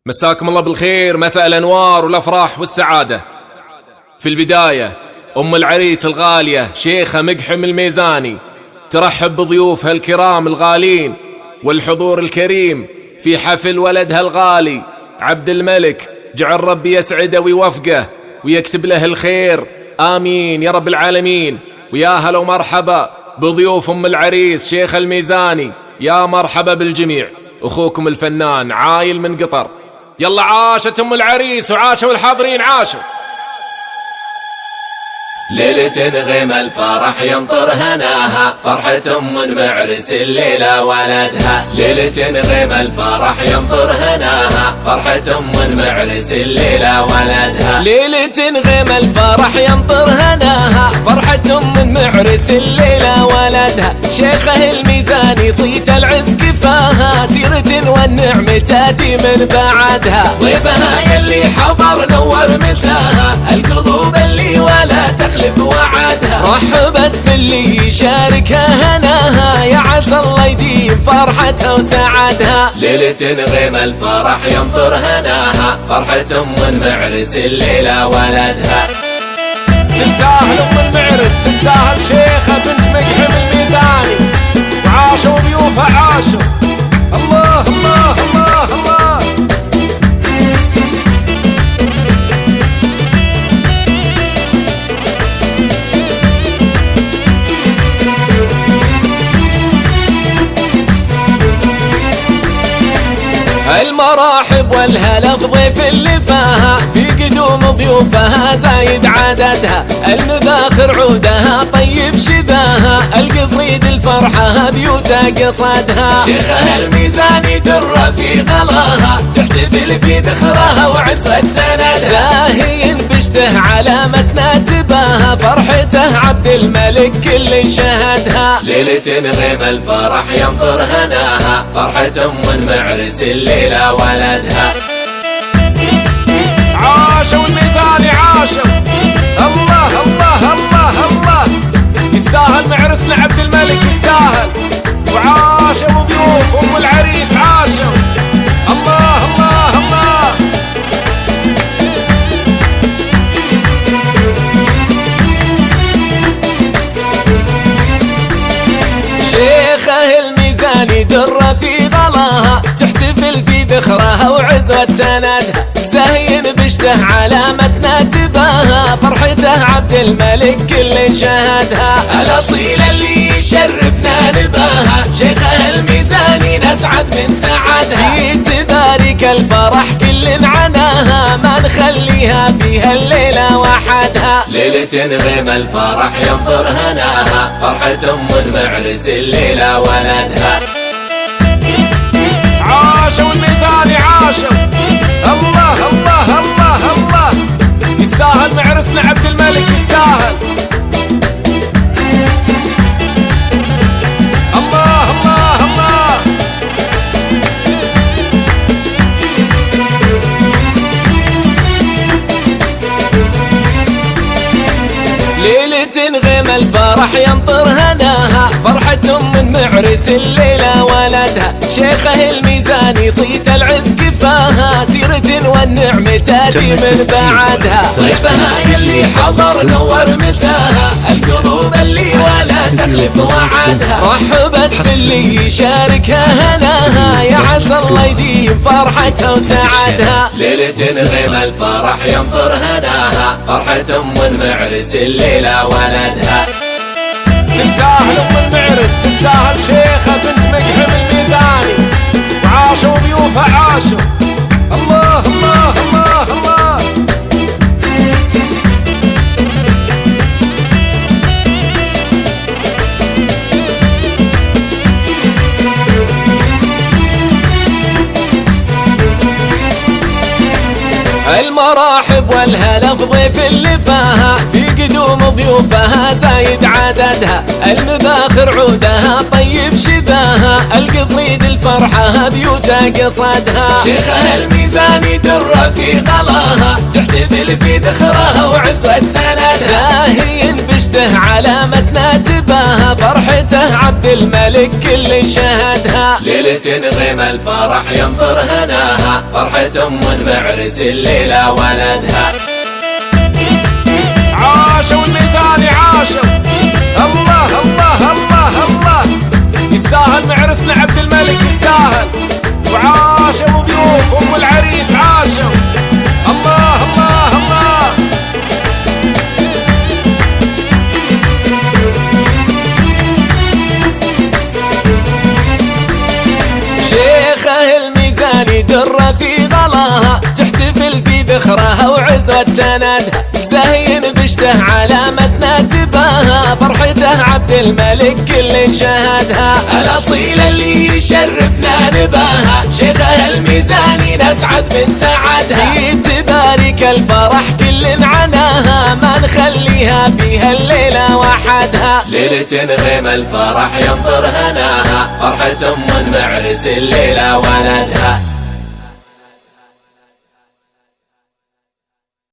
مساكم الله بالخير، مساء الأنوار والأفراح والسعادة. في البداية أم العريس الغالية شيخة مقحم الميزاني ترحب بضيوفها الكرام الغالين والحضور الكريم في حفل ولدها الغالي عبد الملك. جعل ربي يسعده ويوفقه ويكتب له الخير، آمين يا رب العالمين. ويا هلا ومرحبا بضيوف أم العريس شيخ الميزاني، يا مرحبا بالجميع. أخوكم الفنان عايل من قطر. يلا عاشت أم العريس وعاشوا الحاضرين عاشوا. ليلة غيم الفرح يمطر هناها، فرحة من معرس الليلة ولدها. ليلة غيم الفرح يمطر هناها، فرحة من معرس الليلة ولدها. ليلة غيم الفرح يمطر هناها، فرحة من معرس الليلة ولدها. شيخه الميزاني صيت العز كفاها، سيرة والنعم تاتي من بعدها. ضيفها يلي حضر نور مساها، القلوب اللي ولا تخلف وعدها. رحبت في اللي يشاركها هناها، يا عسى الله يديم فرحتها وسعدها. ليلة غيم الفرح يمطر هناها، فرحة من معرس الليلة ولدها. تستاهل أم المعرس، تستاهل شيخة بنت مقحم الميزاني، وعاشوا ضيوفها عاشوا. الله الله الله الله. المراحب والهلا في ضيف اللي فاها، في قدوم ضيوفها زايد عددها. المباخر عودها طيب شذاها، القصيد الفرحة بيوتا قصدها. شيخها الميزاني در في غلاها، تحتفل في ذخرها وعزوة سندها. زاهي بشته علامتنا تباها، فرحته عبد الملك كل شهدها. ليلة غيم الفرح يمطر هناها، فرحة من معرس الليلة ولدها. عاشوا الميزاني عاشوا. الله الله الله الله. يستاهل معرسنا عبد الملك يستاهل، وعاشوا ضيوف أم العريس عاشوا. الله الله الله. شيخه الميزاني در في غلاها، تحتفل في ذخرها وعزوة سندها. زاهين بشته علامتنا تباها، فرحته عبد الملك كل شهدها. الأصيل اللي يشرفنا نباها، شيخه الميزاني نسعد من سعدها. في تبارك الفرح كل عناها، ما نخليها فيها الليلة وحدها. ليلة غيم الفرح يمطر هناها، فرحة من معرس الليلة ولدها. عاشوا الميزاني عاشوا. الله الله الله الله. يستاهل معرسنا عبد الملك يستاهل. الله الله الله. ليلة غيم الفرح يمطر هناها، فرحة من معرس الليلة ولدها. شيخه الميزاني صيت العز كفاها، سيرة والنعم تاتي من بعدها. ضيفها يلي حضر نور مساها، القلوب اللي ولا تخلف وعدها. رحبت في اللي يشاركها هناها، يا عسى الله يديم فرحتها وسعدها. ليلة غيم الفرح يمطر هناها، فرحة من معرس الليلة ولدها. تستاهل أم المعرس، تستاهل شيخة بنت مقحم الميزاني، وعاشوا ضيوفها عاشوا. الله الله الله الله. المراحب والهلا في ضيف اللي فاها، في قدوم ضيوفها زايد عددها. المباخر عودها طيب شذاها، القصيد الفرحة بيوتا قصدها. شيخها الميزاني در في غلاها، تحتفل في ذخرها وعزوة سندها. زاهي بشته بشته علامتنا تباها، فرحته عبد الملك كل شهدها. ليلة غيم الفرح ينطر هناها، فرحة معرس الليلة ولدها. عاشوا الميزاني عاشوا، الله الله الله الله، يستاهل معرسنا عبد الملك يستاهل. وعاشوا ضيوف ام العريس عاشوا، الله الله الله. شيخه الميزاني در في غلاها، تحتفل في ذخرها وعزوة سندها. زين بشته علامتنا تباها، فرحته عبد الملك كل شهدها. الأصيل اللي يشرفنا نباها، شيخه الميزاني نسعد من سعدها. تبارك الفرح كل عناها، ما نخليها فيها الليلة وحدها. ليلة غيم الفرح ينطر هناها، فرحة معرس الليلة ولدها.